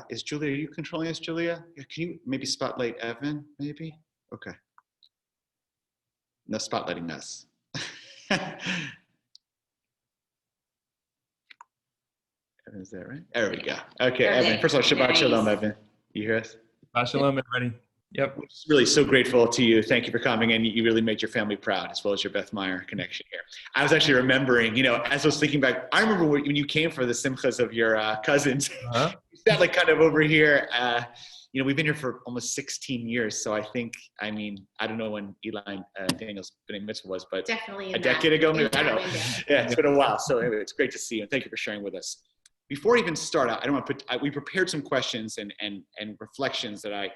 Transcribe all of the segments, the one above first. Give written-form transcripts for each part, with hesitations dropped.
Is Julia, are you controlling us, Julia? Yeah, can you maybe spotlight Evan, maybe? Okay. No spotlighting us. Is that right? There we go. Okay, Perfect. Evan. First of all, Shabbat Nice. Shalom, Evan. You hear us? Shalom, everybody. Yep. We're just really so grateful to you. Thank you for coming, and you really made your family proud, as well as your Beth Meyer connection here. I was actually remembering, as I was thinking back, I remember when you came for the simchas of your cousins. Uh-huh. You sat like kind of over here. We've been here for almost 16 years, so I think, I don't know when Eli Daniel's B'nai Mitzvah was, but Definitely a decade ago, maybe. I don't know. window. Yeah, it's been a while. So anyway, it's great to see you, and thank you for sharing with us. Before I even start out, we prepared some questions and reflections that I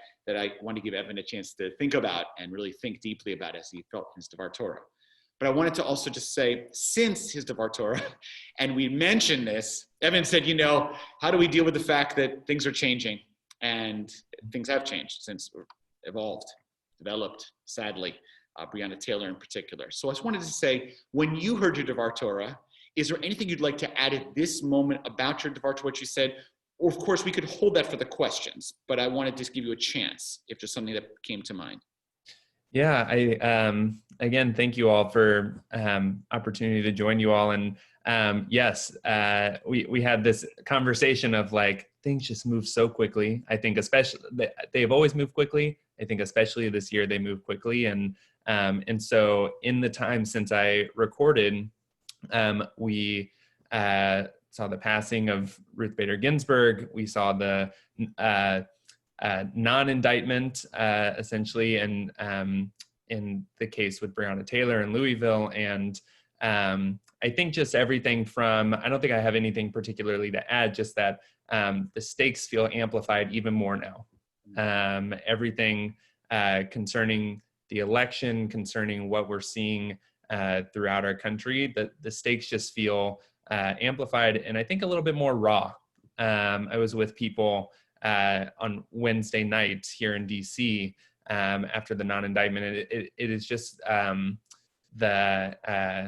want to give Evan a chance to think about and really think deeply about as he felt his Devar Torah. But I wanted to also just say, since his Devar Torah, and we mentioned this, Evan said, how do we deal with the fact that things are changing? And things have changed since we're evolved, developed, sadly, Breonna Taylor in particular. So I just wanted to say, when you heard your Devar Torah, is there anything you'd like to add at this moment about your Devar to what you said? Or of course, we could hold that for the questions, but I wanted to just give you a chance if there's something that came to mind. Yeah, again, thank you all for opportunity to join you all. And yes, we had this conversation of like, things just move so quickly. I think especially, they've always moved quickly. I think especially this year, they move quickly. And so in the time since I recorded, we saw the passing of Ruth Bader Ginsburg. We saw the non-indictment, essentially, and in the case with Breonna Taylor in Louisville. And I think just everything from, I don't think I have anything particularly to add, just that the stakes feel amplified even more now. Everything concerning the election, concerning what we're seeing throughout our country, the stakes just feel amplified, and I think a little bit more raw. I was with people on Wednesday night here in DC after the non-indictment. It is just the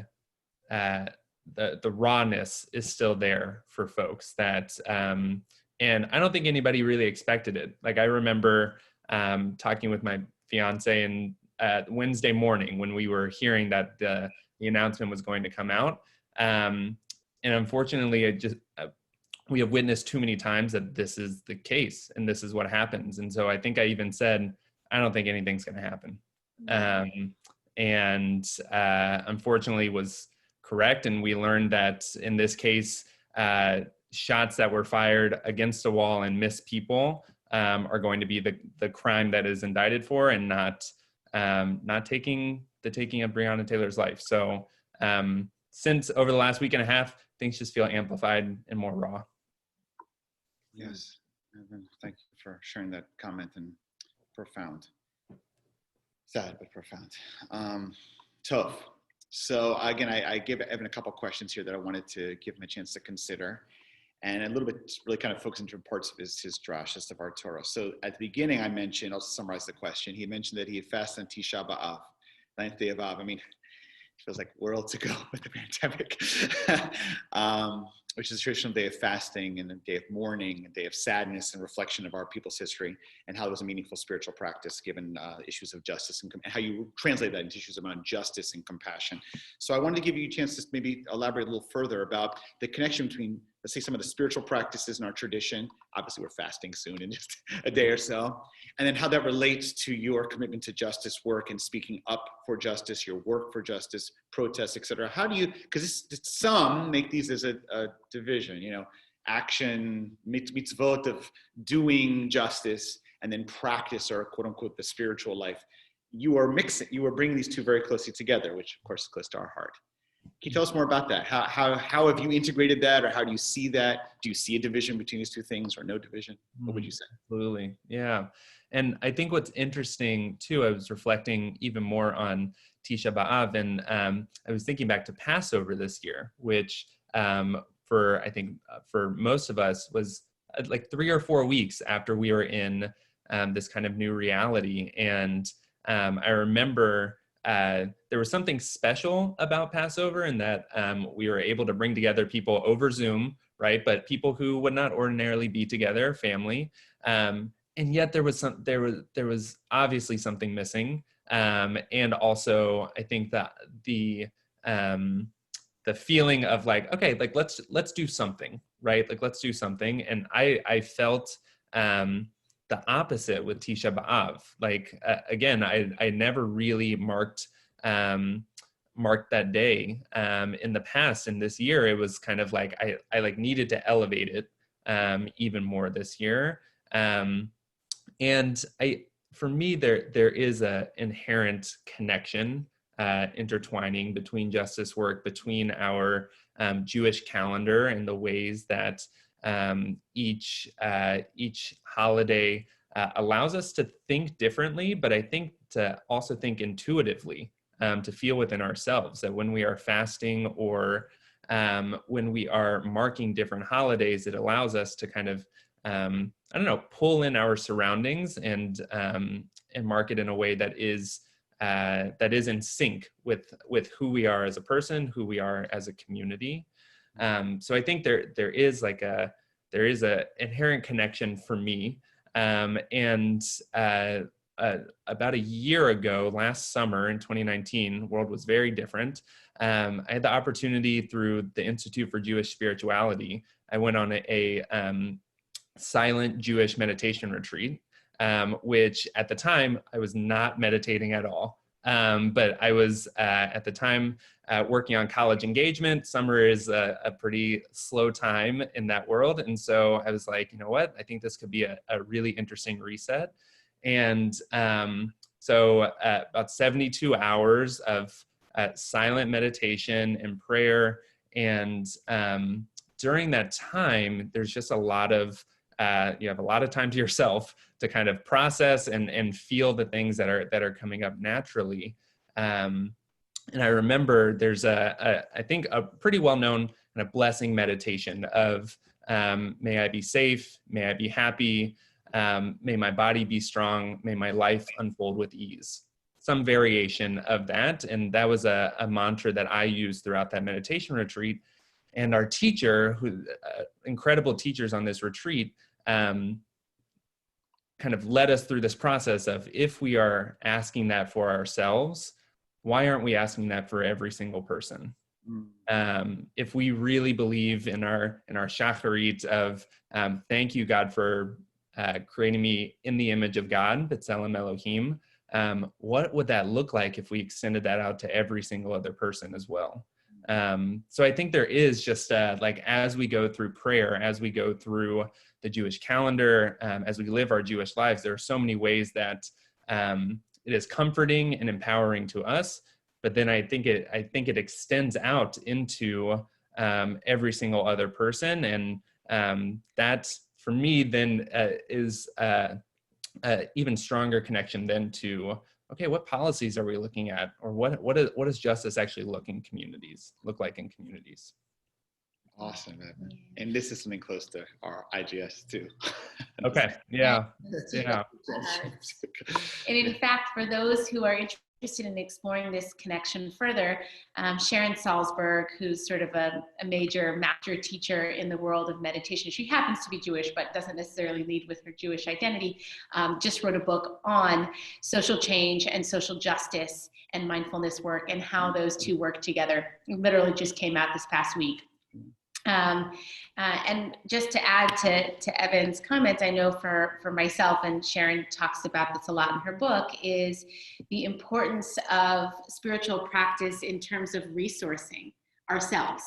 rawness is still there for folks that, and I don't think anybody really expected it. Like I remember talking with my fiance and Wednesday morning when we were hearing that the announcement was going to come out. And unfortunately, we have witnessed too many times that this is the case and this is what happens. And so I think I even said, I don't think anything's going to happen. And unfortunately was correct. And we learned that in this case, shots that were fired against a wall and missed people are going to be the crime that is indicted for, and not taking of Breonna Taylor's life. So since over the last week and a half, things just feel amplified and more raw. Yes, thank you for sharing that comment, and profound. Sad, but profound. Tough. So again, I gave Evan a couple questions here that I wanted to give him a chance to consider. And a little bit really kind of focus into parts of his drash, his Devar Torah. So at the beginning, I mentioned, I'll summarize the question. He mentioned that he had fasted on Tisha B'Av, 9th day of Av. It feels like worlds ago with the pandemic, which is a traditional day of fasting and a day of mourning, a day of sadness and reflection of our people's history, and how it was a meaningful spiritual practice given issues of justice and how you translate that into issues around justice and compassion. So I wanted to give you a chance to maybe elaborate a little further about the connection between, let's say, some of the spiritual practices in our tradition. Obviously, we're fasting soon in just a day or so. And then how that relates to your commitment to justice work and speaking up for justice, your work for justice, protests, et cetera. How do you, because some make these as a division, action, mitzvot of doing justice, and then practice, or quote unquote, the spiritual life. You are bringing these two very closely together, which of course is close to our heart. Can you tell us more about that? How have you integrated that, or how do you see that? Do you see a division between these two things, or no division? What would you say? Absolutely, yeah. And I think what's interesting too, I was reflecting even more on Tisha B'Av, and I was thinking back to Passover this year, which for most of us was like 3 or 4 weeks after we were in this kind of new reality. And I remember there was something special about Passover in that we were able to bring together people over Zoom right? But people who would not ordinarily be together, family. And yet there was obviously something missing. And also I think that the feeling of like, okay, like let's do something, right? Like let's do something. And I felt the opposite with Tisha B'Av. Like again, I never really marked that day in the past. And this year it was kind of like I like needed to elevate it even more this year. And for me, there is a inherent connection intertwining between justice work, between our Jewish calendar and the ways that each holiday allows us to think differently, but I think to also think intuitively, to feel within ourselves that when we are fasting or when we are marking different holidays, it allows us to kind of pull in our surroundings and mark it in a way that is in sync with who we are as a person, who we are as a community. So I think there is a inherent connection for me. And about a year ago, last summer in 2019, the world was very different. I had the opportunity through the Institute for Jewish Spirituality. I went on a silent Jewish meditation retreat, which at the time I was not meditating at all. But I was at the time working on college engagement. Summer is a pretty slow time in that world. And so I was like, you know what, I think this could be a really interesting reset. And so about 72 hours of silent meditation and prayer. And during that time, there's just a lot of you have a lot of time to yourself to kind of process and feel the things that are coming up naturally. And I remember there's I think a pretty well-known kind of blessing meditation of may I be safe, may I be happy, may my body be strong, may my life unfold with ease. Some variation of that. And that was a mantra that I used throughout that meditation retreat. And our teacher, who incredible teachers on this retreat, kind of led us through this process of, if we are asking that for ourselves, why aren't we asking that for every single person? If we really believe in our shacharit of thank you, God, for creating me in the image of God, B'Tselem Elohim, what would that look like if we extended that out to every single other person as well? So I think there is just like, as we go through prayer, as we go through the Jewish calendar, as we live our Jewish lives, there are so many ways that it is comforting and empowering to us. But then I think it extends out into every single other person, and that for me then is even stronger connection then to, okay, what policies are we looking at, or what does justice actually look like in communities? Awesome, Evan. And this is something close to our IGS too. Okay, yeah. And in fact, for those who are interested in exploring this connection further, Sharon Salzberg, who's sort of a major master teacher in the world of meditation, she happens to be Jewish, but doesn't necessarily lead with her Jewish identity, just wrote a book on social change and social justice and mindfulness work and how those two work together. It literally just came out this past week. And just to add to Evan's comment, I know for myself, and Sharon talks about this a lot in her book, is the importance of spiritual practice in terms of resourcing ourselves.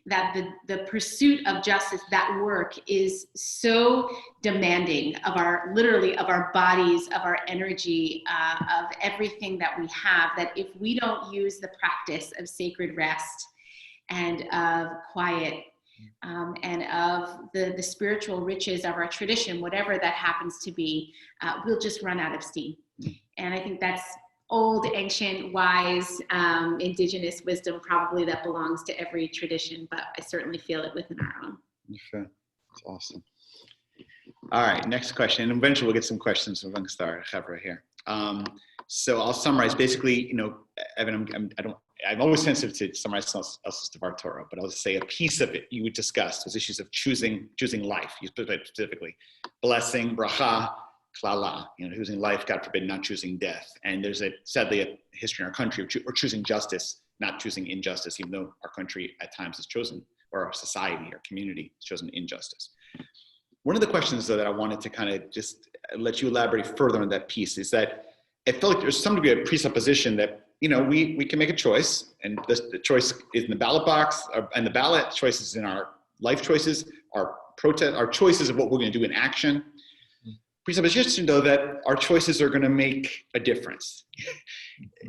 That the pursuit of justice, that work is so demanding of our bodies, of our energy, of everything that we have, that if we don't use the practice of sacred rest and of quiet, and of the spiritual riches of our tradition, whatever that happens to be, we'll just run out of steam. And I think that's old, ancient, wise, indigenous wisdom probably that belongs to every tradition, but I certainly feel it within our own. Okay, that's awesome. All right, next question. And eventually we'll get some questions amongst our Chevra here. So I'll summarize. Basically, Evan, I don't I'm always sensitive to somebody else's Devar Torah, but I'll just say a piece of it you discussed was issues of choosing life. You specifically blessing, bracha, klala, choosing life, God forbid, not choosing death. And there's sadly a history in our country of choosing justice, not choosing injustice, even though our country at times has chosen, or our society, our community has chosen injustice. One of the questions that I wanted to kind of just let you elaborate further on that piece is that it felt like there's some degree of presupposition that, we can make a choice, and the choice is in the ballot box, and the ballot choices in our life choices, our choices of what we're going to do in action. Presupposition, though, that our choices are going to make a difference.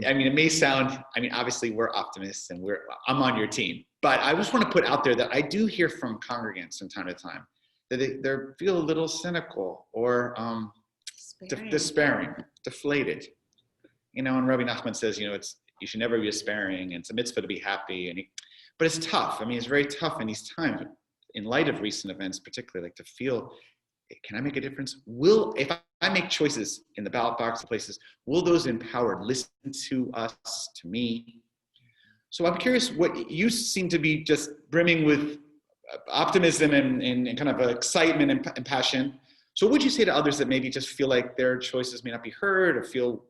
I mean, it may sound, obviously we're optimists and I'm on your team, but I just want to put out there that I do hear from congregants from time to time that they feel a little cynical or despairing, deflated. And Rabbi Nachman says, you should never be despairing, and it's a mitzvah to be happy. But it's tough. It's very tough in these times, in light of recent events, particularly, to feel, can I make a difference? If I make choices in the ballot box places, will those empowered listen to us, to me? So I'm curious, what you seem to be just brimming with optimism and kind of excitement and passion. So what would you say to others that maybe just feel like their choices may not be heard or feel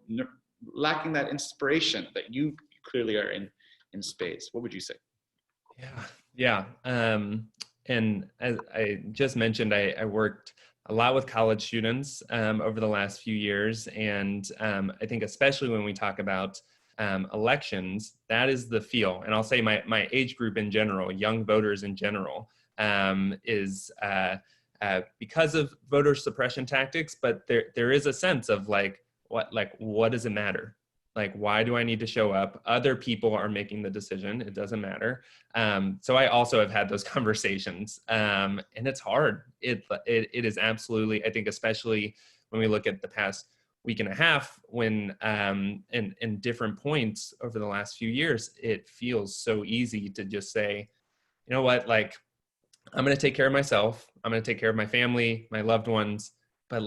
lacking that inspiration that you clearly are in spades? What would you say? Yeah. And as I just mentioned, I worked a lot with college students over the last few years. And I think especially when we talk about elections, that is the feel. And I'll say my age group in general, young voters in general, is because of voter suppression tactics, but there is a sense of what does it matter? Why do I need to show up? Other people are making the decision. It doesn't matter. So I also have had those conversations, and it's hard. It is absolutely, I think, especially when we look at the past week and a half, when in different points over the last few years, it feels so easy to just say, you know what, I'm going to take care of myself. I'm going to take care of my family, my loved ones, but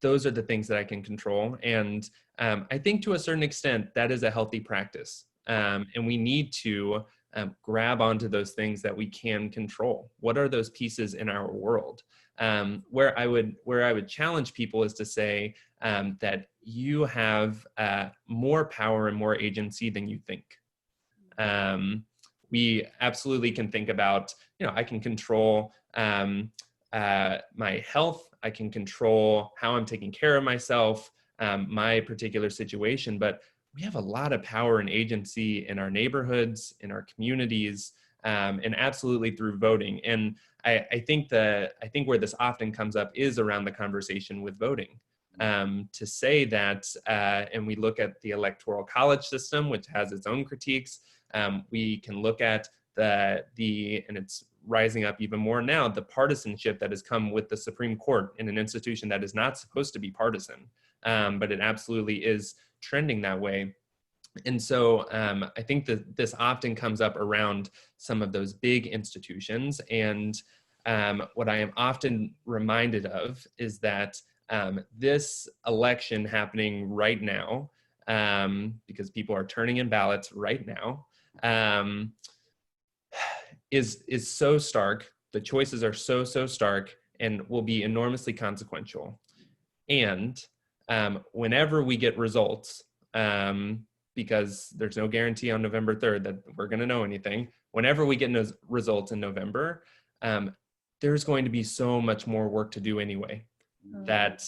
those are the things that I can control. And I think to a certain extent, that is a healthy practice. And we need to grab onto those things that we can control. What are those pieces in our world? Where I would challenge people is to say that you have more power and more agency than you think. We absolutely can think about, I can control my health. I can control how I'm taking care of myself, my particular situation, but we have a lot of power and agency in our neighborhoods, in our communities, and absolutely through voting. And I think where this often comes up is around the conversation with voting. To say that, and we look at the electoral college system, which has its own critiques. We can look at and it's rising up even more now, the partisanship that has come with the Supreme Court in an institution that is not supposed to be partisan, but it absolutely is trending that way. And so I think that this often comes up around some of those big institutions. And what I am often reminded of is that this election happening right now, because people are turning in ballots right now, is so stark. The choices are so stark and will be enormously consequential. And whenever we get results, because there's no guarantee on November 3rd that we're going to know anything, whenever we get those results in November, there's going to be so much more work to do anyway. That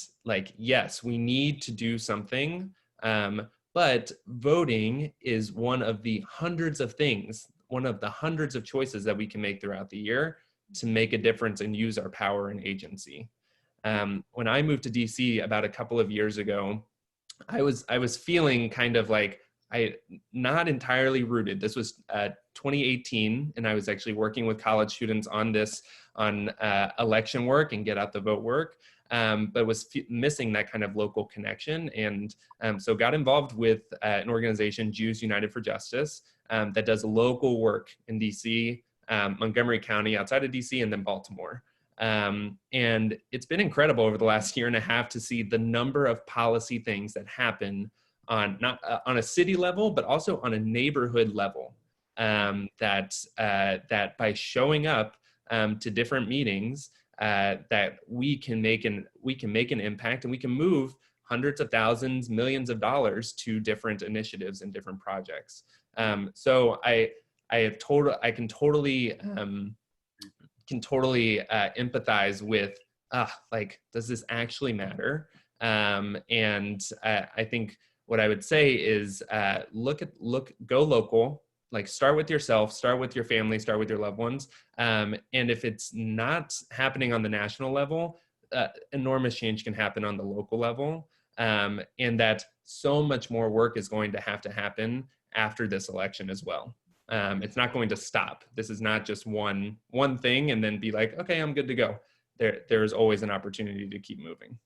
yes, we need to do something, but voting is one of the hundreds of choices that we can make throughout the year to make a difference and use our power and agency. When I moved to DC about a couple of years ago, I was feeling kind of not entirely rooted. This was 2018, and I was actually working with college students on election work and get out the vote work, but was missing that kind of local connection. And so got involved with an organization, Jews United for Justice, that does local work in DC, Montgomery County outside of DC, and then Baltimore. And it's been incredible over the last year and a half to see the number of policy things that happen on not on a city level, but also on a neighborhood level. That by showing up to different meetings, that we can make an impact, and we can move hundreds of thousands, millions of dollars to different initiatives and different projects. So I can totally empathize with like, does this actually matter? And I think what I would say is go local. Like, start with yourself, start with your family, start with your loved ones. And if it's not happening on the national level, enormous change can happen on the local level. And that so much more work is going to happen after this election as well. It's not going to stop. This is not just one thing and then be like, okay, I'm good to go. There's always an opportunity to keep moving.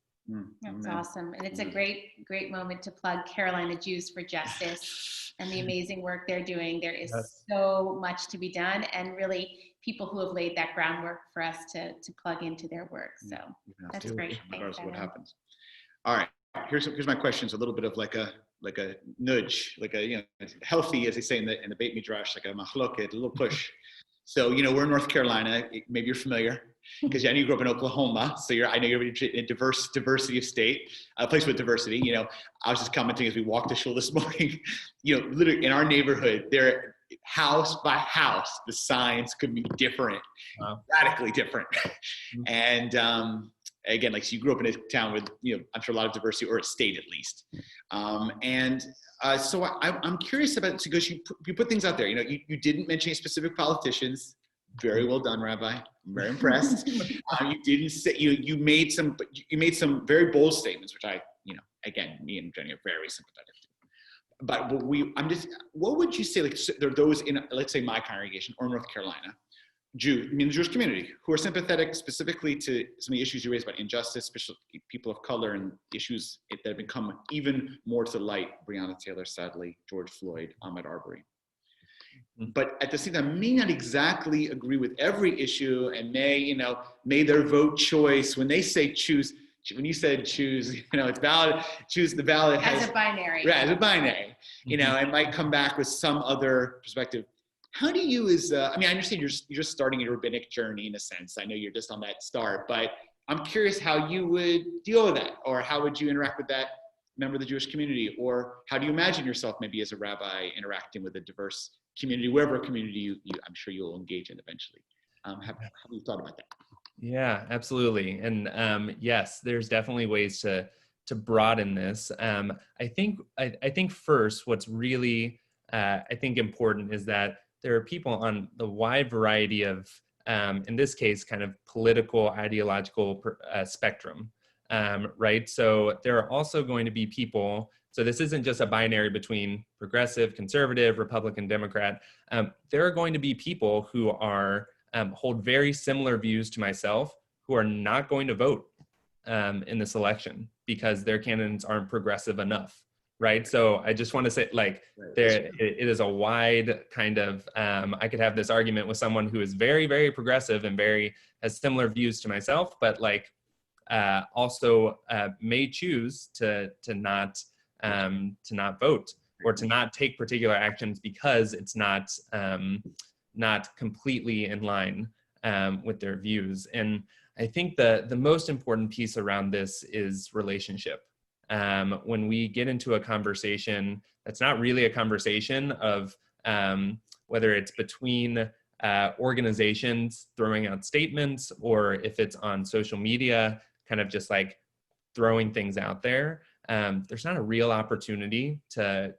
That's awesome. And it's a great moment to plug Carolina Jews for Justice and the amazing work they're doing. There is so much to be done, and really people who have laid that groundwork for us to plug into their work. So that's great. Regardless of what happens. All right. Here's my questions. A little bit of like a nudge, like a, healthy, as they say in the Beit Midrash, like a machloket, a little push. So, we're in North Carolina. Maybe you're familiar, because I know you grew up in Oklahoma. So I know you're in a diversity of state, a place with diversity. I was just commenting as we walked to shul this morning, literally in our neighborhood, there, house by house, the signs could be different, radically different. And, again, like, so you grew up in a town with, I'm sure a lot of diversity, or a state at least. So I'm curious about, because you put things out there, you didn't mention any specific politicians. Very well done, Rabbi. I'm very impressed. You didn't say, you made some very bold statements, which I, again, me and Jenny are very sympathetic to. But what would you say, like, there are those in, let's say, my congregation or North Carolina, the Jewish community, who are sympathetic specifically to some of the issues you raised about injustice, especially people of color, and issues that have become even more to the light: Breonna Taylor, sadly, George Floyd, Ahmaud Arbery. But at the same time, may not exactly agree with every issue, and may their vote choice, when they say choose, when you said choose, it's valid, choose the ballot as a binary. Right, as a binary. It might come back with some other perspective. How do you, I understand you're just starting your rabbinic journey in a sense. I know you're just on that start, but I'm curious how you would deal with that, or how would you interact with that member of the Jewish community, or how do you imagine yourself maybe as a rabbi interacting with a diverse community, wherever community you I'm sure you'll engage in eventually. Have you thought about that? Yeah, absolutely. And yes, there's definitely ways to broaden this. I think first, what's really I think important is that there are people on the wide variety of, in this case, kind of political, ideological spectrum, right? So there are also going to be people, so this isn't just a binary between progressive, conservative, Republican, Democrat. There are going to be people who are hold very similar views to myself, who are not going to vote in this election because their candidates aren't progressive enough. Right. So I just want to say, like, it is a wide kind of, I could have this argument with someone who is very, very progressive and has similar views to myself, but like also may choose to not vote, or to not take particular actions because it's not completely in line with their views. And I think the most important piece around this is relationship. When we get into a conversation that's not really a conversation of whether it's between organizations throwing out statements, or if it's on social media, kind of just like throwing things out there, there's not a real opportunity to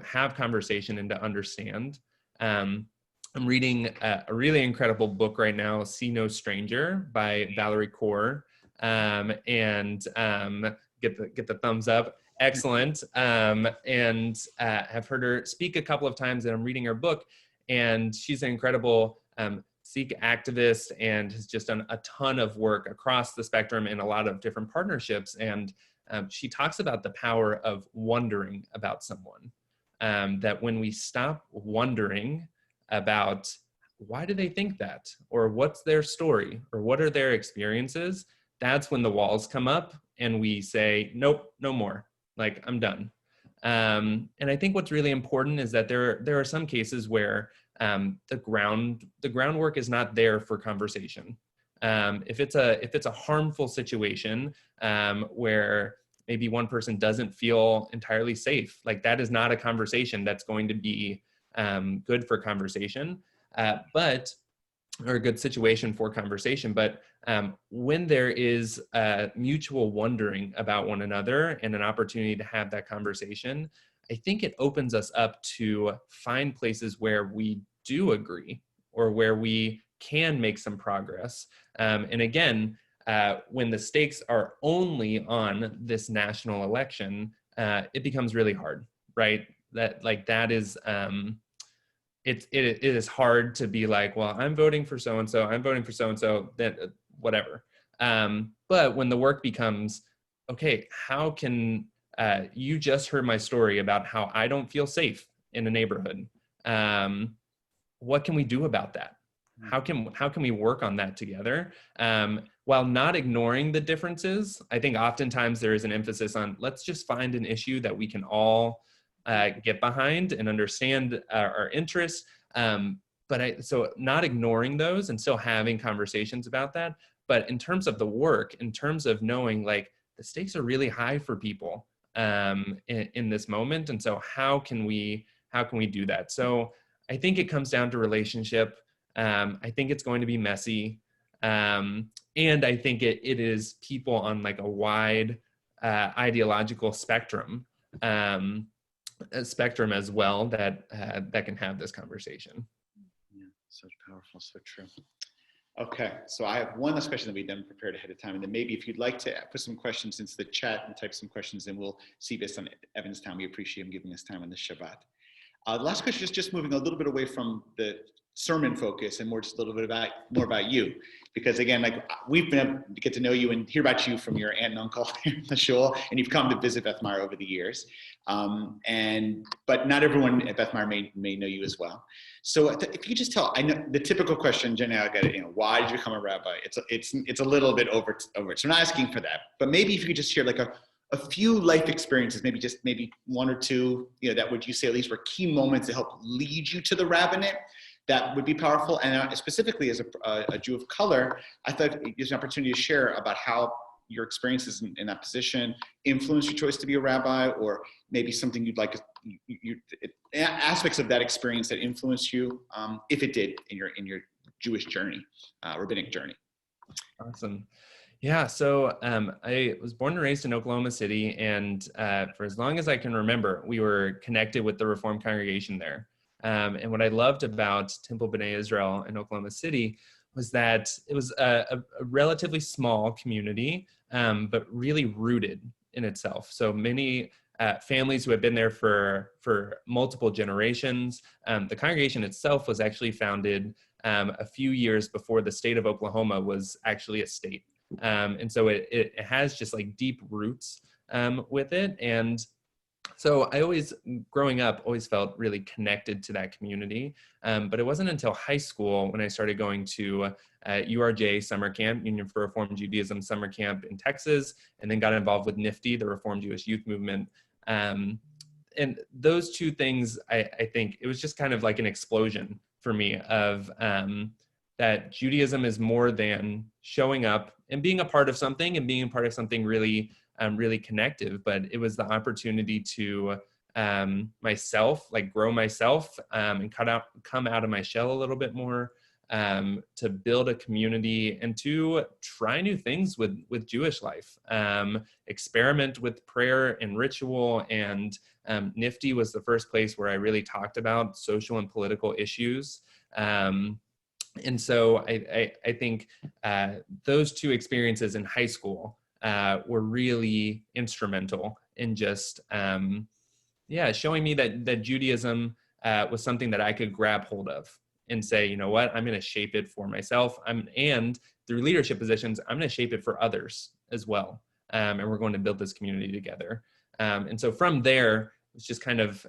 have conversation and to understand. I'm reading a really incredible book right now, See No Stranger by Valerie Kaur, and get the thumbs up. Excellent. And have heard her speak a couple of times, and I'm reading her book, and she's an incredible Sikh activist and has just done a ton of work across the spectrum in a lot of different partnerships. And she talks about the power of wondering about someone, that when we stop wondering about why do they think that, or what's their story, or what are their experiences, that's when the walls come up and we say, nope, no more. Like, I'm done. And I think what's really important is that there are some cases where the groundwork is not there for conversation. If it's a harmful situation where maybe one person doesn't feel entirely safe, like that is not a conversation that's going to be good for conversation, or a good situation for conversation. But when there is mutual wondering about one another and an opportunity to have that conversation, I think it opens us up to find places where we do agree or where we can make some progress. And again, when the stakes are only on this national election, it becomes really hard, right? That is, it is hard to be like, well, I'm voting for so-and-so, I'm voting for so-and-so, then whatever. But when the work becomes, okay, how can, you just heard my story about how I don't feel safe in a neighborhood. What can we do about that? How can we work on that together? While not ignoring the differences, I think oftentimes there is an emphasis on, let's just find an issue that we can all get behind and understand our interests. So not ignoring those and still having conversations about that. But in terms of the work, in terms of knowing like the stakes are really high for people in this moment. And so how can we do that? So I think it comes down to relationship. I think it's going to be messy. And I think it is people on like a wide ideological spectrum as well that can have this conversation. Yeah, so powerful, so true. Okay, so I have one last question that we didn't prepare ahead of time, and then maybe if you'd like to put some questions into the chat and type some questions in, we'll see based on Evan's time. We appreciate him giving us time on this Shabbat. The last question is just moving a little bit away from the sermon focus and more just a little bit more about you, because again, like we've been able to get to know you and hear about you from your aunt and uncle in the shul, and you've come to visit Beth Meyer over the years, but not everyone at Beth Meyer may know you as well. So if you could just tell, I know the typical question, Jenny, I get it, why did you become a rabbi? It's a little bit over, so I'm not asking for that, but maybe if you could just share like a few life experiences, maybe one or two, that would you say at least were key moments that helped lead you to the rabbinate, that would be powerful. And specifically as a Jew of color, I thought there's an opportunity to share about how your experiences in that position influenced your choice to be a rabbi, or maybe something you'd like, aspects of that experience that influenced you, if it did, in your Jewish journey, rabbinic journey. Awesome. Yeah, so I was born and raised in Oklahoma City, and for as long as I can remember, we were connected with the Reformed congregation there. And what I loved about Temple B'nai Israel in Oklahoma City was that it was a relatively small community, but really rooted in itself. So many families who had been there for multiple generations. The congregation itself was actually founded a few years before the state of Oklahoma was actually a state. And so it has just like deep roots with it. And so I growing up, always felt really connected to that community. But it wasn't until high school when I started going to URJ summer camp, Union for Reform Judaism summer camp in Texas, and then got involved with NIFTY, the Reformed Jewish Youth Movement. And those two things, I think it was just kind of like an explosion for me of that Judaism is more than showing up and being a part of something and being a part of something really, really connective. But it was the opportunity to grow myself and come out of my shell a little bit more, to build a community and to try new things with Jewish life, experiment with prayer and ritual. And NIFTY was the first place where I really talked about social and political issues. And so I think those two experiences in high school were really instrumental in just, showing me that Judaism was something that I could grab hold of and say, you know what, I'm going to shape it for myself. And through leadership positions, I'm going to shape it for others as well. And we're going to build this community together. And so from there, it's just kind of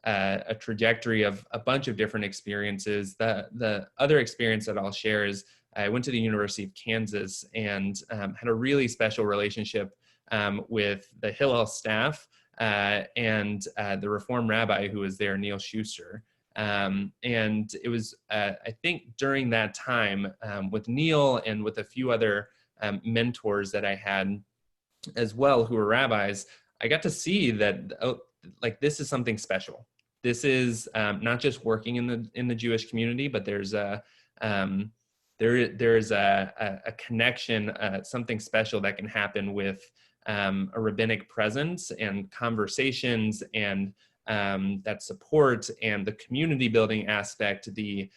a trajectory of a bunch of different experiences. The other experience that I'll share is I went to the University of Kansas and had a really special relationship with the Hillel staff, and the Reform rabbi who was there, Neil Schuster. And it was, I think, during that time with Neil and with a few other mentors that I had as well who were rabbis, I got to see that, oh, like, this is something special. This is not just working in the Jewish community, but there's a there's a connection, something special that can happen with a rabbinic presence and conversations and that support and the community building aspect, the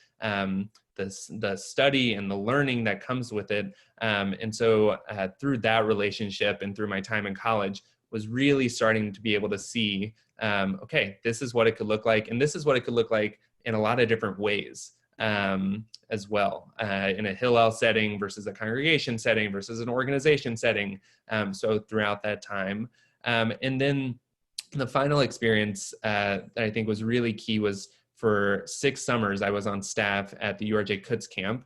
study and the learning that comes with it. And so through that relationship and through my time in college, was really starting to be able to see, okay, this is what it could look like. And this is what it could look like in a lot of different ways as well, in a Hillel setting versus a congregation setting versus an organization setting. So throughout that time. And then the final experience that I think was really key was for 6 summers, I was on staff at the URJ Kutz Camp,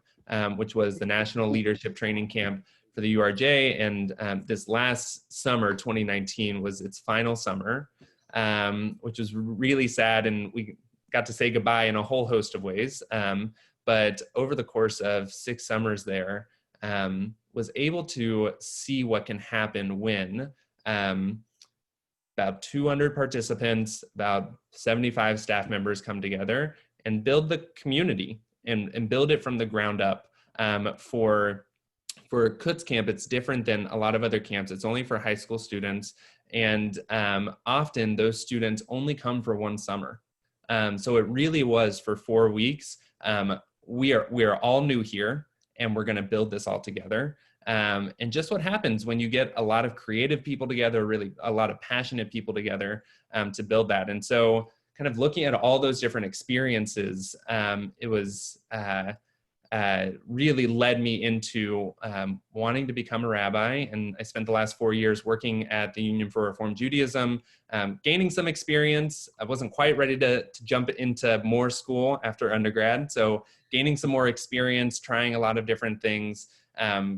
which was the National Leadership Training Camp for the URJ. And this last summer, 2019, was its final summer, which was really sad. And we got to say goodbye in a whole host of ways. But over the course of 6 summers there, was able to see what can happen when about 200 participants, about 75 staff members come together and build the community and build it from the ground up. For Kutz Camp, it's different than a lot of other camps. It's only for high school students. And often those students only come for 1 summer. So it really was for 4 weeks. We are all new here and we're gonna build this all together. And just what happens when you get a lot of creative people together, really a lot of passionate people together to build that. And so kind of looking at all those different experiences, it was really led me into wanting to become a rabbi. And I spent the last 4 years working at the Union for Reform Judaism, gaining some experience. I wasn't quite ready to jump into more school after undergrad. So gaining some more experience, trying a lot of different things,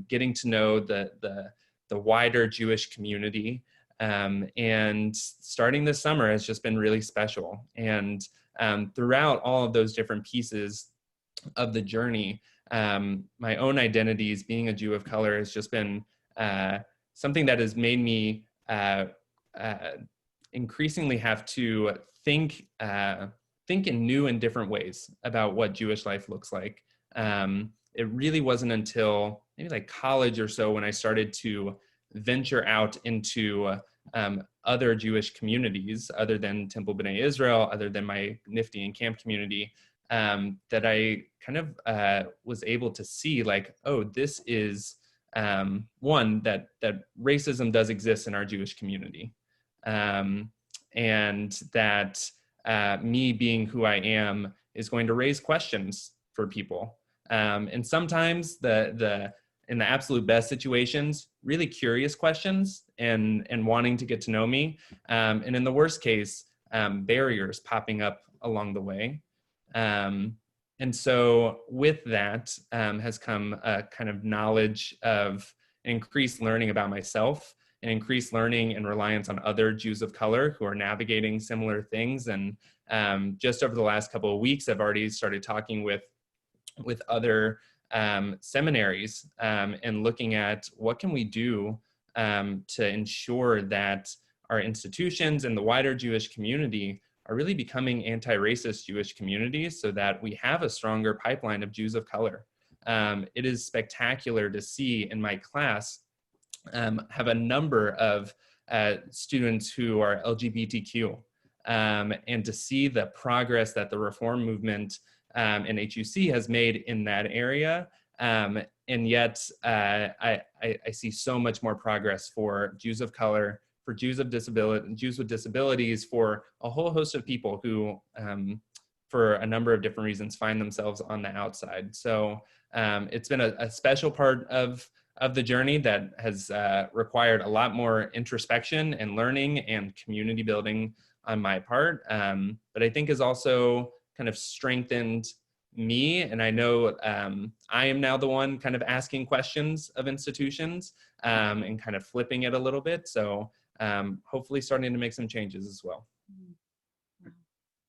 getting to know the wider Jewish community. And starting this summer has just been really special. And throughout all of those different pieces of the journey, my own identities, being a Jew of color, has just been something that has made me increasingly have to think in new and different ways about what Jewish life looks like. It really wasn't until maybe like college or so when I started to venture out into other Jewish communities other than Temple B'nai Israel, other than my Nifty and camp community, that I kind of was able to see, like, oh, this is one, that racism does exist in our Jewish community, and that me being who I am is going to raise questions for people. And sometimes in the absolute best situations, really curious questions and wanting to get to know me. And in the worst case, barriers popping up along the way. And so with that has come a kind of knowledge of increased learning about myself and increased learning and reliance on other Jews of color who are navigating similar things. And just over the last couple of weeks, I've already started talking with other seminaries and looking at what can we do to ensure that our institutions and the wider Jewish community are really becoming anti-racist Jewish communities so that we have a stronger pipeline of Jews of color. It is spectacular to see in my class have a number of students who are LGBTQ and to see the progress that the reform movement and HUC has made in that area. And yet I see so much more progress for Jews of color, for Jews with disabilities, for a whole host of people who, for a number of different reasons, find themselves on the outside. So it's been a special part of the journey that has required a lot more introspection and learning and community building on my part, but I think has also kind of strengthened me. And I know I am now the one kind of asking questions of institutions and kind of flipping it a little bit. So hopefully starting to make some changes as well.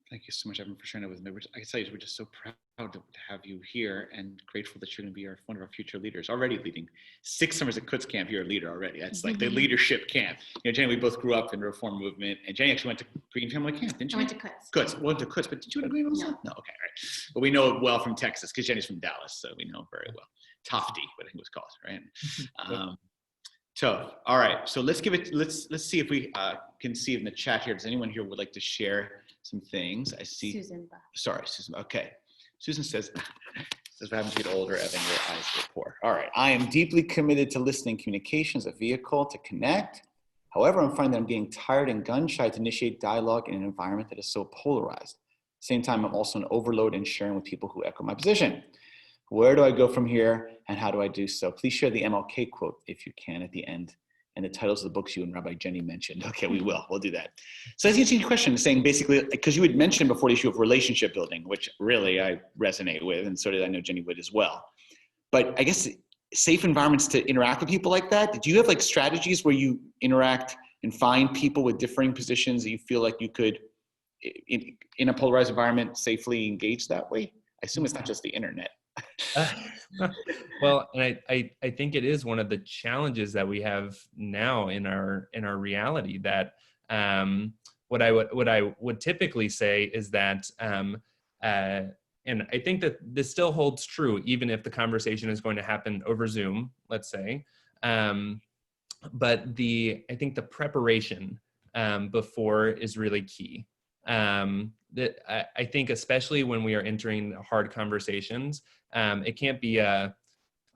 Thank you so much, Evan, for sharing it with me. I can tell you, we're just so proud to have you here and grateful that you're going to be one of our future leaders. Already leading 6 summers at Kutz Camp, you're a leader already. That's like the leadership camp. You know, Jenny, we both grew up in the Reform movement, and Jenny actually went to Green Family Camp, didn't you? I went to Kutz. Went to Kutz, but did you go to Green also? No, okay, all right. But we know it well from Texas because Jenny's from Dallas, so we know very well. Tofty, what I think it was called, right? So, all right. So let's see if we can see in the chat here. Does anyone here would like to share some things? I see. Susan. Sorry, Susan. Okay. Susan says, as we happen to get older, Evan, your eyes get poor. All right. I am deeply committed to listening communication as a vehicle to connect. However, I'm finding that I'm getting tired and gun shy to initiate dialogue in an environment that is so polarized. At the same time, I'm also an overload in sharing with people who echo my position. Where do I go from here, and how do I do so? Please share the MLK quote, if you can, at the end, and the titles of the books you and Rabbi Jenny mentioned. Okay, we will. We'll do that. So that's your question, saying basically, because you had mentioned before the issue of relationship building, which really I resonate with, and so did I know Jenny would as well. But I guess safe environments to interact with people like that. Do you have like strategies where you interact and find people with differing positions that you feel like you could, in a polarized environment, safely engage that way? I assume it's not just the internet. Well, and I think it is one of the challenges that we have now in our reality, that what I would typically say is that and I think that this still holds true even if the conversation is going to happen over Zoom, let's say, but I think the preparation before is really key. That I think especially when we are entering hard conversations, it can't be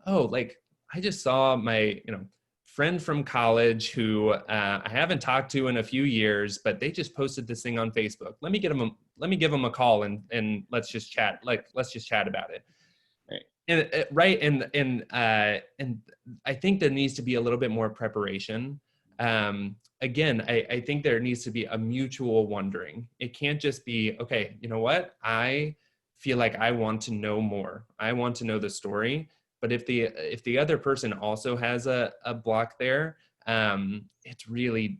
like I just saw my friend from college who I haven't talked to in a few years, but they just posted this thing on Facebook. Let me give them a call and let's just chat. Let's just chat about it. Right. And I think there needs to be a little bit more preparation. Again, I think there needs to be a mutual wondering. It can't just be, okay, you know what? I feel like I want to know more. I want to know the story. But if the other person also has a block there, it's really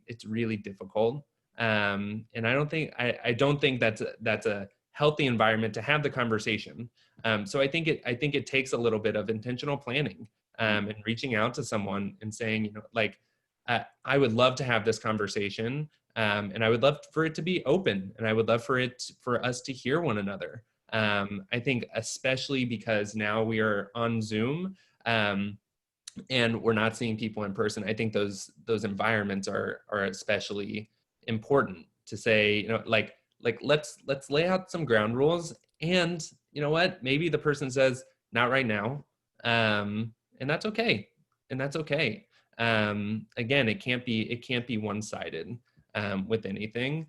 difficult. And I don't think that's a healthy environment to have the conversation. So I think it takes a little bit of intentional planning and reaching out to someone and saying, I would love to have this conversation, and I would love for it to be open, and I would love for us to hear one another. I think especially because now we are on Zoom, and we're not seeing people in person. I think those environments are especially important to say, let's lay out some ground rules, and you know what? Maybe the person says not right now, and that's okay. Again, it can't be one-sided with anything.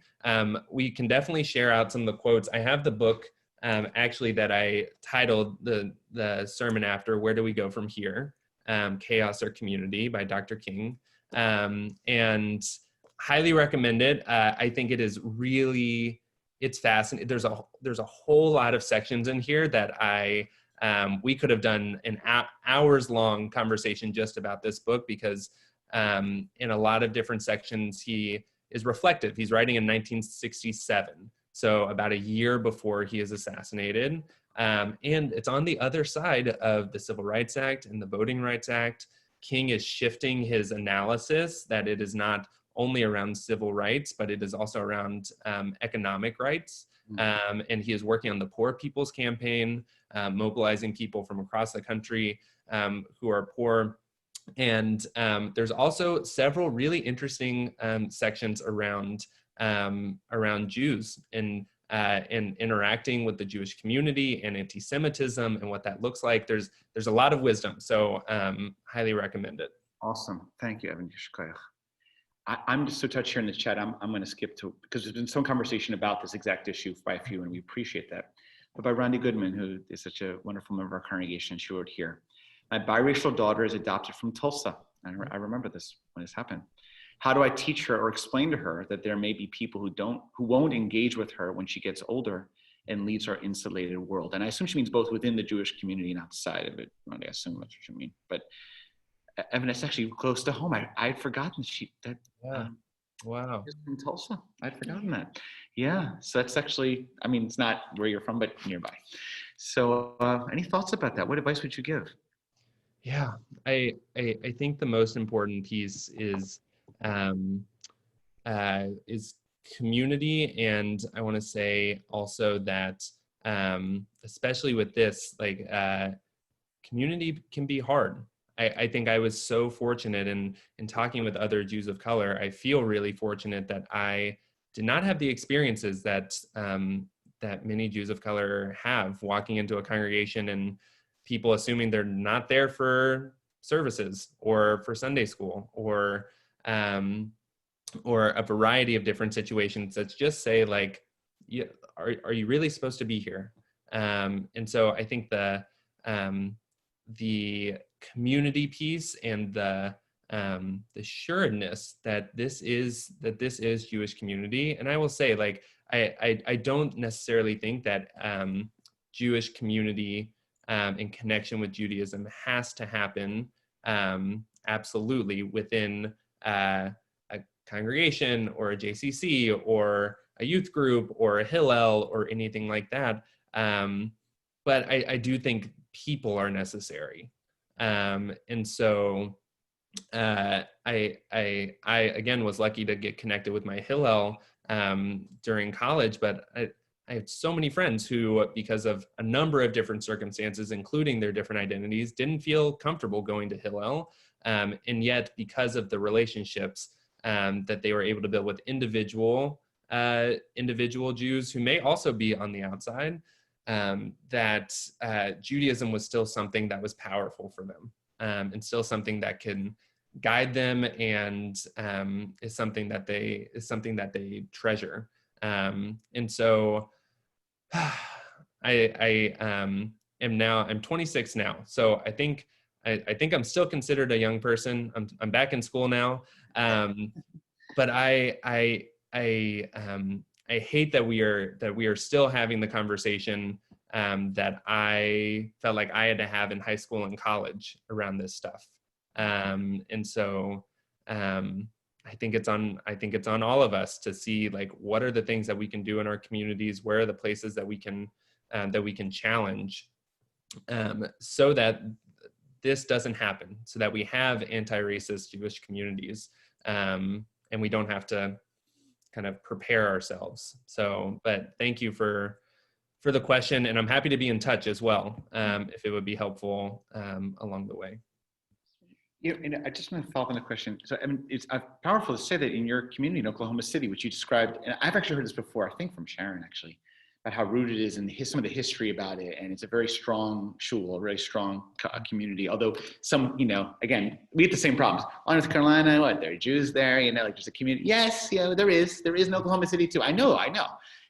We can definitely share out some of the quotes. I have the book actually that I titled the sermon after, Where Do We Go From Here? Chaos or Community by Dr. King. And highly recommend it. I think it is really, it's fascinating. There's a whole lot of sections in here that we could have done an hours long conversation just about this book, because in a lot of different sections, he is reflective. He's writing in 1967. So about a year before he is assassinated. And it's on the other side of the Civil Rights Act and the Voting Rights Act. King is shifting his analysis that it is not only around civil rights, but it is also around economic rights. And he is working on the Poor People's Campaign, mobilizing people from across the country who are poor. And there's also several really interesting sections around Jews and interacting with the Jewish community and anti-Semitism and what that looks like. There's a lot of wisdom, so highly recommend it. Awesome, thank you, Evan. I'm just so touched here in the chat. I'm going to skip to, because there's been some conversation about this exact issue by a few, and we appreciate that. But by Randy Goodman, who is such a wonderful member of our congregation, she wrote here, my biracial daughter is adopted from Tulsa. I remember this when this happened. How do I teach her or explain to her that there may be people who won't engage with her when she gets older and leaves our insulated world? And I assume she means both within the Jewish community and outside of it. I assume that's what you mean. But Evan, it's actually close to home. I'd forgotten Wow. From Tulsa. I'd forgotten that. Yeah. So that's actually, I mean, it's not where you're from, but nearby. So any thoughts about that? What advice would you give? Yeah, I think the most important piece um, is community, and I want to say also that especially with this, like community can be hard. I think I was so fortunate in talking with other Jews of color. I feel really fortunate that I did not have the experiences that many Jews of color have, walking into a congregation and people assuming they're not there for services or for Sunday school um, or a variety of different situations that just say like, yeah, are you really supposed to be here? And so I think the community piece and the sureness that this is Jewish community. And I will say, like, I don't necessarily think that Jewish community in connection with Judaism has to happen absolutely within a congregation or a JCC or a youth group or a Hillel or anything like that. But I do think people are necessary. And so I again was lucky to get connected with my Hillel during college, but I had so many friends who, because of a number of different circumstances, including their different identities, didn't feel comfortable going to Hillel. And yet, because of the relationships that they were able to build with individual Jews who may also be on the outside, that Judaism was still something that was powerful for them, and still something that can guide them, and is something that they treasure. And so I'm 26 now, so I think I'm still considered a young person. I'm back in school now, but I hate that we are still having the conversation that I felt like I had to have in high school and college around this stuff. And so I think it's on all of us to see, like, what are the things that we can do in our communities, where are the places that we can challenge, so that this doesn't happen, so that we have anti-racist Jewish communities, and we don't have to kind of prepare ourselves. So, but thank you for the question, and I'm happy to be in touch as well, if it would be helpful along the way. You know, and I just want to follow up on the question. So, I mean, it's powerful to say that in your community in Oklahoma City, which you described, and I've actually heard this before, I think from Sharon, actually, about how rooted it is in some of the history about it. And it's a very strong shul, a very strong community. Although some, again, we get the same problems. Oh, North Carolina, what, there are Jews there, like there's a community. Yes, there is in Oklahoma City too. I know.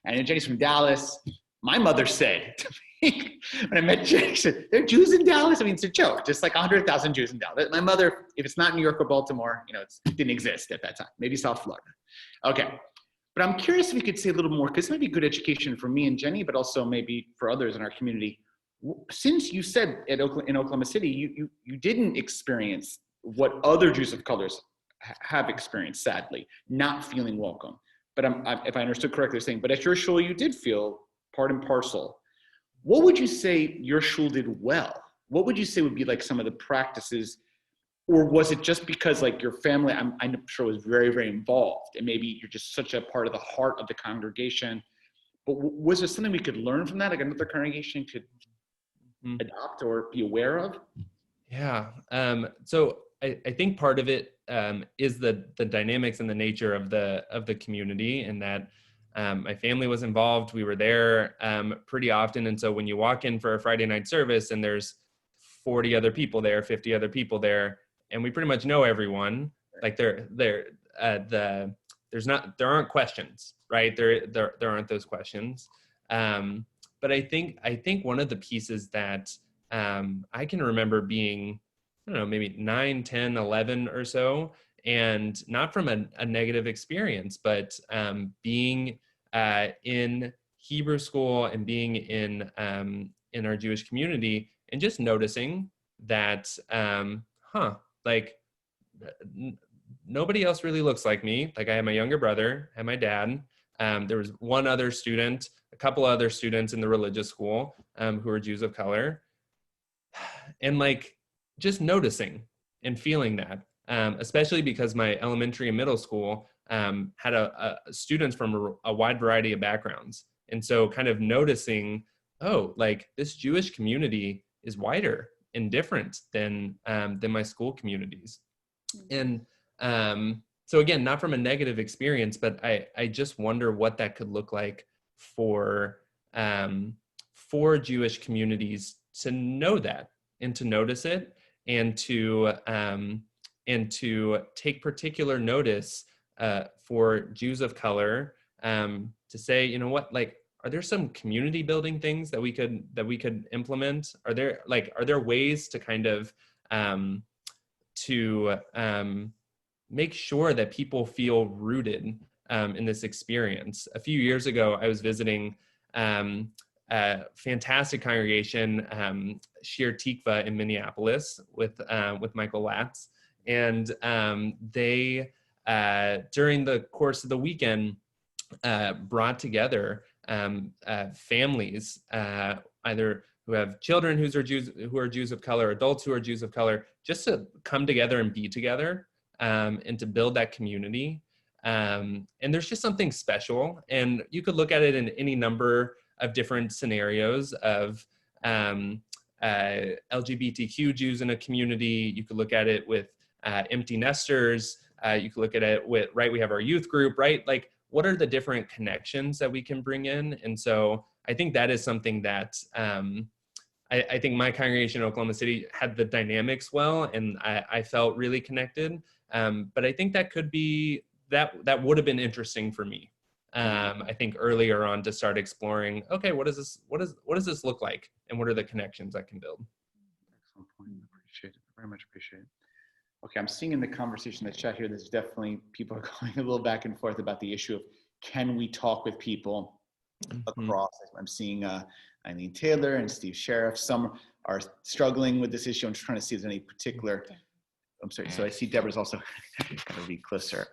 And Jenny's from Dallas. My mother said to me, when I met Jenny, she said, there are Jews in Dallas? I mean, it's a joke, just like 100,000 Jews in Dallas. My mother, if it's not New York or Baltimore, it didn't exist at that time. Maybe South Florida. Okay. But I'm curious if you could say a little more, because it might be good education for me and Jenny, but also maybe for others in our community. Since you said in Oklahoma City, you didn't experience what other Jews of colors have experienced, sadly, not feeling welcome. But if I understood correctly, saying, but at your shul, you did feel part and parcel. What would you say your shul did well? What would you say would be like some of the practices? Or was it just because like your family, I'm sure, was very, very involved, and maybe you're just such a part of the heart of the congregation? But was there something we could learn from that, like another congregation could adopt or be aware of? Yeah. So I think part of it is the dynamics and the nature of the community, and that my family was involved. We were there pretty often, and so when you walk in for a Friday night service and there's 40 other people there, 50 other people there, and we pretty much know everyone, like there aren't questions, right? There aren't those questions. But I think one of the pieces that I can remember being, I don't know, maybe 9, 10, 11 or so, and not from a negative experience, but being in Hebrew school and being in our Jewish community, and just noticing that, like nobody else really looks like me. Like I had my younger brother, I had my dad. There was one other student, a couple other students in the religious school who were Jews of color. And like just noticing and feeling that, especially because my elementary and middle school had students from a wide variety of backgrounds. And so kind of noticing, oh, like this Jewish community is wider and different than my school communities. And so again, not from a negative experience, but I just wonder what that could look like for Jewish communities to know that and to notice it and to take particular notice for Jews of color, to say, you know what, like, are there some community building things that we could implement? Are there ways to kind of make sure that people feel rooted in this experience? A few years ago, I was visiting a fantastic congregation, Shir Tikva in Minneapolis with Michael Latz. And they, during the course of the weekend, brought together families, either who have children who are Jews of color, adults who are Jews of color, just to come together and be together, and to build that community. And there's just something special. And you could look at it in any number of different scenarios of LGBTQ Jews in a community. You could look at it with empty nesters. You could look at it with, right, we have our youth group, right? Like, what are the different connections that we can bring in? And so I think that is something that I think my congregation in Oklahoma City had the dynamics well, and I felt really connected. But I think that could be, that would have been interesting for me. I think earlier on to start exploring, okay, what does this look like? And what are the connections I can build? Excellent point. Appreciate it. Very much appreciate it. Okay, I'm seeing in the conversation, the chat here, there's definitely people are going a little back and forth about the issue of, can we talk with people across? I'm seeing Eileen Taylor and Steve Sheriff. Some are struggling with this issue. I'm just trying to see if there's any particular, I'm sorry, so I see Deborah's also gotta read closer.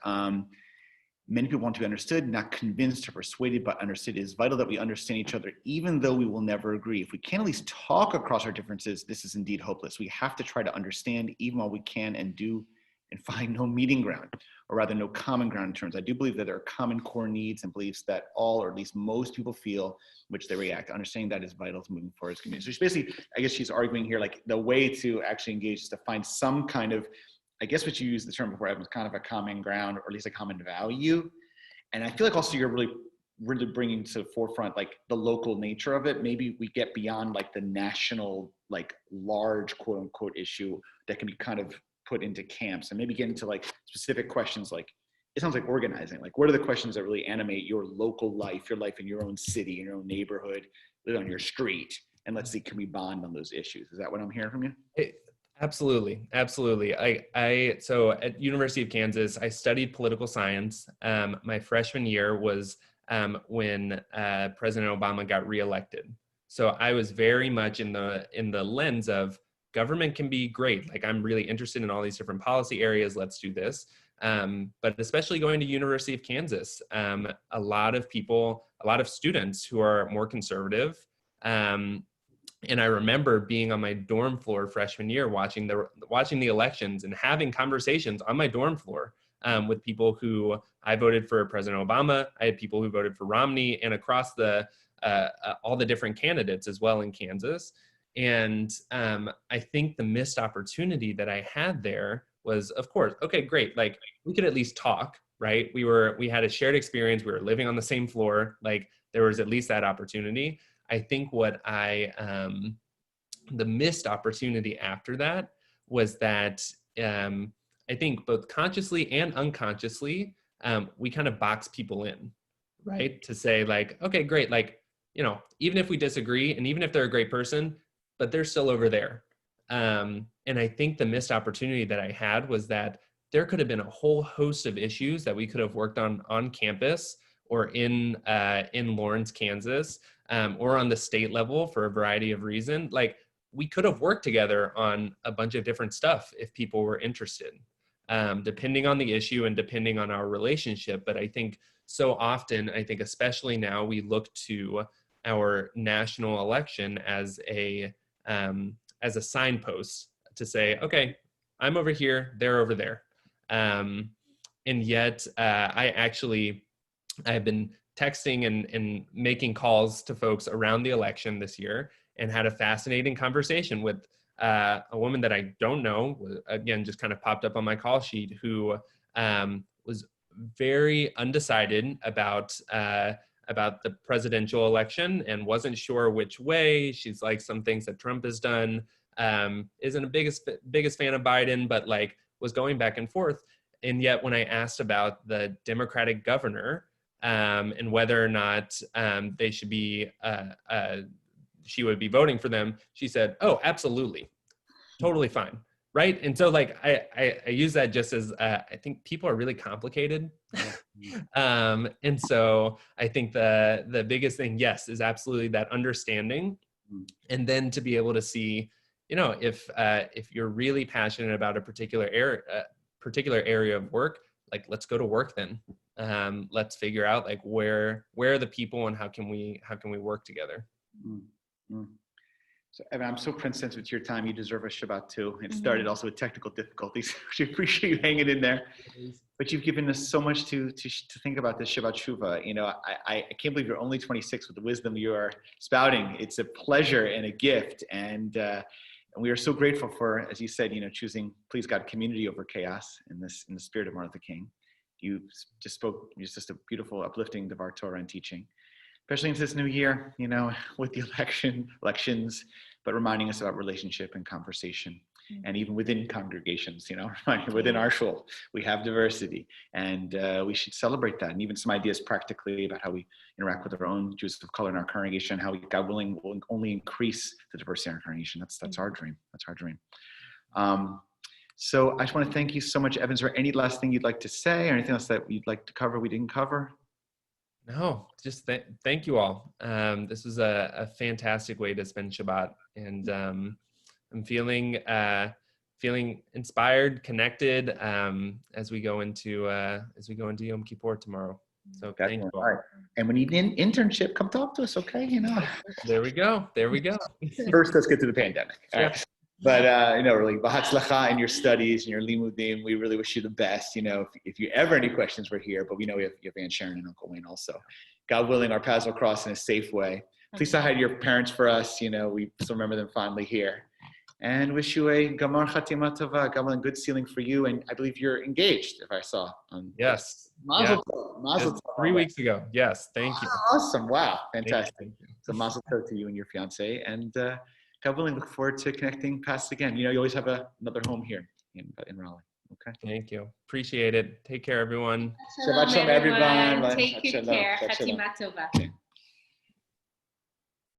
Many people want to be understood, not convinced or persuaded, but understood. It is vital that we understand each other, even though we will never agree. If we can't at least talk across our differences, this is indeed hopeless. We have to try to understand even while we can and do, and find no meeting ground, or rather no common ground in terms. I do believe that there are common core needs and beliefs that all, or at least most people feel, which they react. Understanding that is vital to moving forward as a community. So she's basically, I guess she's arguing here, like the way to actually engage is to find some kind of, I guess what you used the term before, Evan, kind of a common ground, or at least a common value. And I feel like also you're really bringing to the forefront, like the local nature of it. Maybe we get beyond like the national, like large quote unquote issue that can be kind of put into camps, and maybe get into like specific questions. Like, it sounds like organizing, like what are the questions that really animate your local life, your life in your own city, in your own neighborhood, live on your street, and let's see, can we bond on those issues? Is that what I'm hearing from you? Absolutely. So at University of Kansas, I studied political science. My freshman year was when President Obama got reelected. So I was very much in the lens of government can be great. Like, I'm really interested in all these different policy areas. Let's do this. But especially going to University of Kansas, a lot of students who are more conservative. And I remember being on my dorm floor freshman year, watching the elections and having conversations on my dorm floor with people who, I voted for President Obama. I had people who voted for Romney, and across all the different candidates as well in Kansas. And I think the missed opportunity that I had there was, of course, okay, great. Like, we could at least talk, right? We had a shared experience. We were living on the same floor. Like, there was at least that opportunity. I think the missed opportunity after that was that I think both consciously and unconsciously, we kind of box people in, right? To say like, okay, great. Like, you know, even if we disagree and even if they're a great person, but they're still over there. And I think the missed opportunity that I had was that there could have been a whole host of issues that we could have worked on campus or in Lawrence, Kansas, or on the state level for a variety of reasons. Like, we could have worked together on a bunch of different stuff if people were interested. depending on the issue and depending on our relationship. But I think so often, I think especially now, we look to our national election as a signpost to say, okay, I'm over here, they're over there. And yet I have been texting and making calls to folks around the election this year, and had a fascinating conversation with a woman that I don't know, again, just kind of popped up on my call sheet, who was very undecided about the presidential election and wasn't sure which way. She's like, some things that Trump has done, isn't a biggest fan of Biden, but like was going back and forth. And yet when I asked about the Democratic governor, and whether or not they should be, she would be voting for them, she said, "Oh, absolutely, totally fine." Right. And so like, I use that just as, I think people are really complicated. And so I think the biggest thing, yes, is absolutely that understanding. And then to be able to see, if you're really passionate about a particular area of work, like, let's go to work then. Let's figure out like where are the people and how can we work together. Mm-hmm. So Evan, I'm so sensitive with your time. You deserve a Shabbat too. It started also with technical difficulties. We appreciate you hanging in there. But you've given us so much to think about this Shabbat Shuvah. I can't believe you're only 26 with the wisdom you are spouting. It's a pleasure and a gift. And we are so grateful for, as you said, choosing, please God, community over chaos in the spirit of Martin Luther King. You just spoke, it's just a beautiful, uplifting Devar Torah and teaching, especially into this new year, with the elections, but reminding us about relationship and conversation. And even within congregations, within our shul, we have diversity, and we should celebrate that. And even some ideas practically about how we interact with our own Jews of color in our congregation, how we, God willing, will only increase the diversity in our congregation. That's our dream. That's our dream. So I just want to thank you so much, Evan. Is there any last thing you'd like to say, or anything else that you'd like to cover we didn't cover? No, just thank you all. This was a fantastic way to spend Shabbat, and I'm feeling inspired, connected as we go into Yom Kippur tomorrow. So thank you all. Right. And when you need an internship, come talk to us, okay? There we go. First, let's get through the pandemic. All right. Yeah. But really, b'hatzlacha in your studies and your limudim. We really wish you the best. If you ever any questions, we're here. But we know you have Aunt Sharon and Uncle Wayne also. God willing, our paths will cross in a safe way. Please say hi to your parents for us. We still remember them fondly here. And wish you a gamar chatima tova. God willing, good ceiling for you. And I believe you're engaged, if I saw. Yes. Mazel tov. Mazel tov. 3 weeks ago. Yes. Thank you. Awesome. Wow. Fantastic. Thank you. So mazel tov to you and your fiance. And God willing, look forward to connecting past again. You always have another home here in Raleigh. Okay. Thank you. Appreciate it. Take care, everyone. Shabbat shalom, everyone. Take good care. Chatima tova.